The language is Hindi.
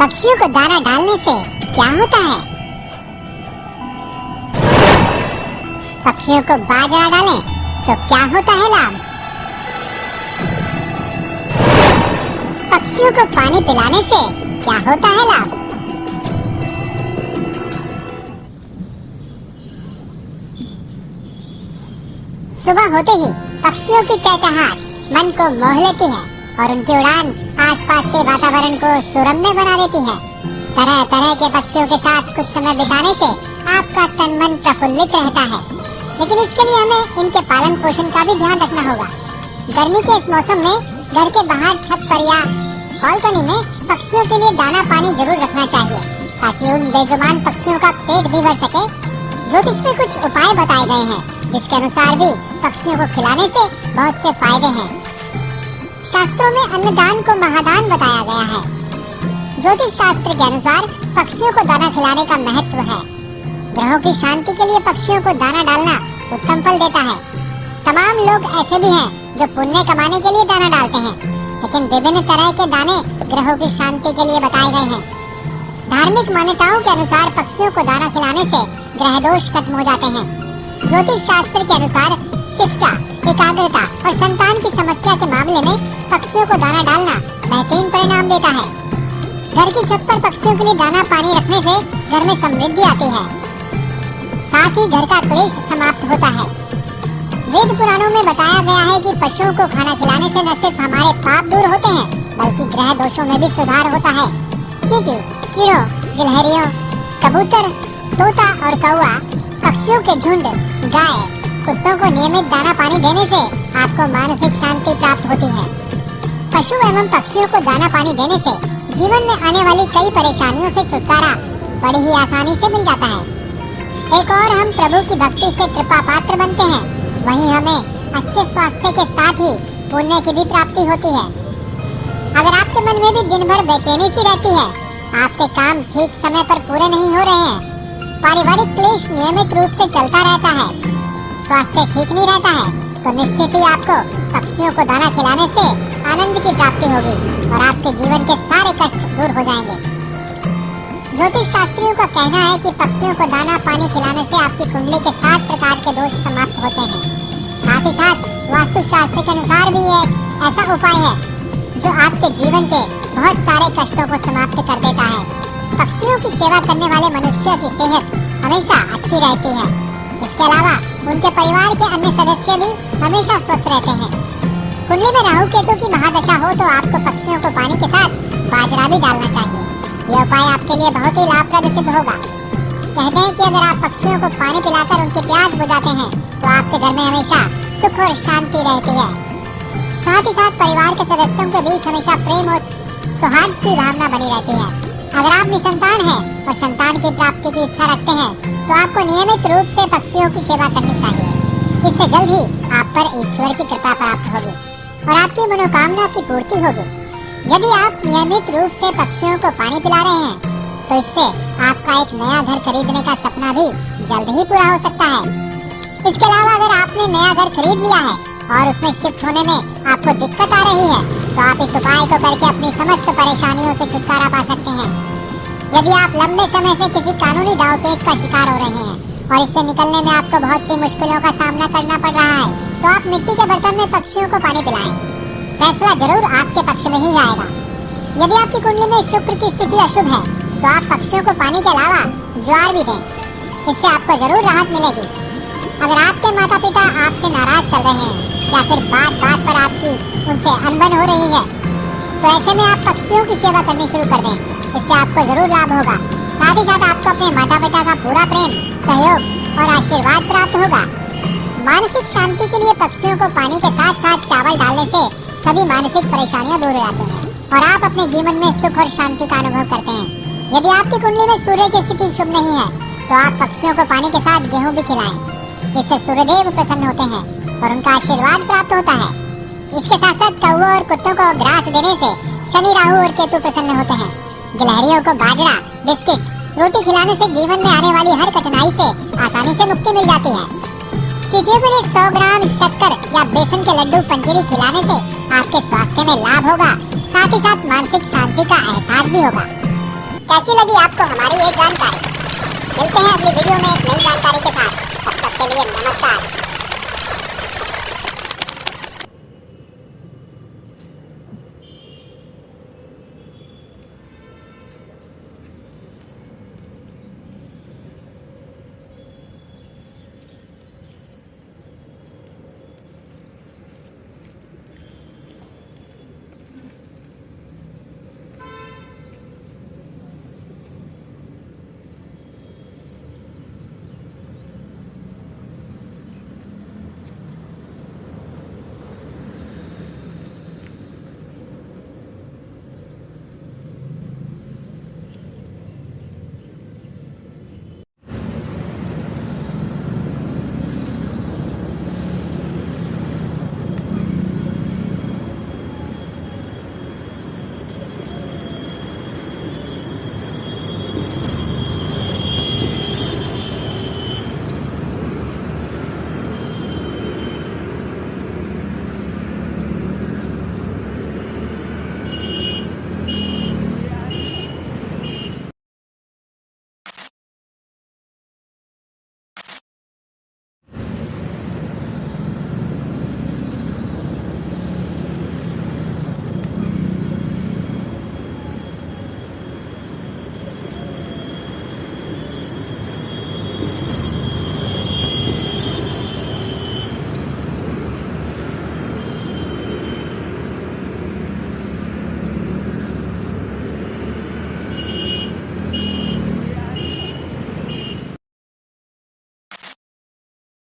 पक्षियों को दाना डालने से क्या होता है? पक्षियों को बाजरा डालें तो क्या होता है लाभ? पक्षियों को पानी पिलाने से क्या होता है लाभ? सुबह होते ही पक्षियों की चहचहाट मन को मोह लेती है और उनकी उड़ान आसपास के वातावरण को सुरम्य बना देती है। तरह तरह के पक्षियों के साथ कुछ समय बिताने से आपका तन मन प्रफुल्लित रहता है, लेकिन इसके लिए हमें इनके पालन पोषण का भी ध्यान रखना होगा। गर्मी के इस मौसम में घर के बाहर छत पर या बालकनी में पक्षियों के लिए दाना पानी जरूर रखना चाहिए, ताकि उन बेजुबान पक्षियों का पेट भी भर सके। ज्योतिष में कुछ उपाय बताए गए हैं, जिसके अनुसार भी पक्षियों को खिलाने से बहुत से फायदे हैं। शास्त्रों में अन्नदान को महादान बताया गया है। ज्योतिष शास्त्र के अनुसार पक्षियों को दाना खिलाने का महत्व है। ग्रहों की शांति के लिए पक्षियों को दाना डालना उत्तम फल देता है। तमाम लोग ऐसे भी हैं जो पुण्य कमाने के लिए दाना डालते हैं, लेकिन विभिन्न तरह के दाने ग्रहों की शांति के लिए बताए गए हैं। धार्मिक मान्यताओं के अनुसार पक्षियों को दाना खिलाने से ग्रह दोष खत्म हो जाते हैं। ज्योतिष शास्त्र के अनुसार शिक्षा, एकाग्रता और संतान की समस्या के मामले में पक्षियों को दाना डालना बेहतरीन परिणाम देता है। घर की छत पर पक्षियों के लिए दाना पानी रखने से घर में समृद्धि आती है, साथ ही घर का क्लेश समाप्त होता है। वेद पुराणों में बताया गया है कि पशुओं को खाना खिलाने से न सिर्फ हमारे पाप दूर होते हैं, बल्कि ग्रह दोषों में भी सुधार होता है। चींटी, कीड़ों, गिलहरियों, कबूतर, तोता और कौवा पक्षियों के झुंड, गाय, कुत्तों को नियमित दाना पानी देने से आपको मानसिक शांति प्राप्त होती है। पशु एवं पक्षियों को दाना पानी देने से जीवन में आने वाली कई परेशानियों से छुटकारा बड़ी ही आसानी से मिल जाता है। एक और हम प्रभु की भक्ति से कृपा पात्र बनते हैं, वहीं हमें अच्छे स्वास्थ्य के साथ ही पुण्य की भी प्राप्ति होती है। अगर आपके मन में भी दिन भर बेचैनी सी रहती है, आपके काम ठीक समय पर पूरे नहीं हो रहे हैं, पारिवारिक क्लेश नियमित रूप से चलता रहता है, स्वास्थ्य ठीक नहीं रहता है, तो निश्चित ही आपको पक्षियों को दाना खिलाने से आनंद की प्राप्ति होगी और आपके जीवन के सारे कष्ट दूर हो जाएंगे। ज्योतिष शास्त्रियों का कहना है कि पक्षियों को दाना पानी खिलाने से आपकी कुंडली के 7 प्रकार के दोष समाप्त होते हैं। साथ ही साथ वास्तु शास्त्र के अनुसार भी एक ऐसा उपाय है जो आपके जीवन के बहुत सारे कष्टों को समाप्त कर देता है। पक्षियों की सेवा करने वाले मनुष्य की सेहत हमेशा अच्छी रहती है। इसके अलावा उनके परिवार के अन्य सदस्य भी हमेशा स्वस्थ रहते हैं। कुंडली में राहु केतु की महादशा हो तो आपको पक्षियों को पानी के साथ बाजरा भी डालना चाहिए। यह उपाय आपके लिए बहुत ही लाभप्रद सिद्ध होगा। कहते हैं कि अगर आप पक्षियों को पानी पिलाकर उनकी प्यास बुझाते हैं तो आपके घर में हमेशा सुख और शांति रहती है। साथ ही साथ परिवार के सदस्यों के बीच हमेशा प्रेम और सौहार्द की भावना बनी रहती है। अगर आप निसंतान हैं और संतान की प्राप्ति की इच्छा रखते हैं तो आपको नियमित रूप से पक्षियों की सेवा करनी चाहिए। इससे जल्द ही आप पर ईश्वर की कृपा प्राप्त होगी और आपकी मनोकामना की पूर्ति होगी। यदि आप नियमित रूप से पक्षियों को पानी पिला रहे हैं तो इससे आपका एक नया घर खरीदने का सपना भी जल्द ही पूरा हो सकता है। इसके अलावा अगर आपने नया घर खरीद लिया है और उसमें शिफ्ट होने में आपको दिक्कत आ रही है तो आप इस उपाय को करके अपनी समस्त परेशानियों से छुटकारा पा सकते हैं। यदि आप लंबे समय से किसी कानूनी दांवपेच का शिकार हो रहे हैं और इससे निकलने में आपको बहुत सी मुश्किलों का सामना करना पड़ रहा है तो आप मिट्टी के बर्तन में पक्षियों को पानी पिलाएं। फैसला जरूर आपके पक्ष में ही आएगा। यदि आपकी कुंडली में शुक्र की स्थिति अशुभ है तो आप पक्षियों को पानी के अलावा ज्वार भी दें, इससे आपको जरूर राहत मिलेगी। अगर आपके माता पिता आपसे नाराज चल रहे हैं या फिर बात बात पर आपकी उनसे अनबन हो रही है तो ऐसे में आप पक्षियों की सेवा करनी शुरू कर दें, इससे आपको जरूर लाभ होगा। साथ ही साथ आपको अपने माता पिता का पूरा प्रेम, सहयोग और आशीर्वाद प्राप्त होगा। मानसिक शांति के लिए पक्षियों को पानी के साथ साथ चावल डालने से सभी मानसिक परेशानियां दूर हो जाती हैं और आप अपने जीवन में सुख और शांति का अनुभव करते हैं। यदि आपकी कुंडली में सूर्य की स्थिति शुभ नहीं है तो आप पक्षियों को पानी के साथ गेहूं भी खिलाएं, इससे सूर्यदेव प्रसन्न होते हैं और उनका आशीर्वाद प्राप्त होता है। इसके साथ साथ कौओं और कुत्तों को ग्रास देने से शनि, राहु और केतु प्रसन्न होते हैं। गिलहरियों को बाजरा, बिस्किट, रोटी खिलाने से जीवन में आने वाली हर कठिनाई से आसानी से मुक्ति मिल जाती है। चींटियों के लिए 100 ग्राम शक्कर या बेसन के लड्डू पंजीरी खिलाने से आपके स्वास्थ्य में लाभ होगा, साथ ही साथ मानसिक शांति का एहसास भी होगा। कैसी लगी आपको हमारी ये जानकारी? मिलते हैं अगली वीडियो में एक नई जानकारी के साथ। तब तक के लिए नमस्कार।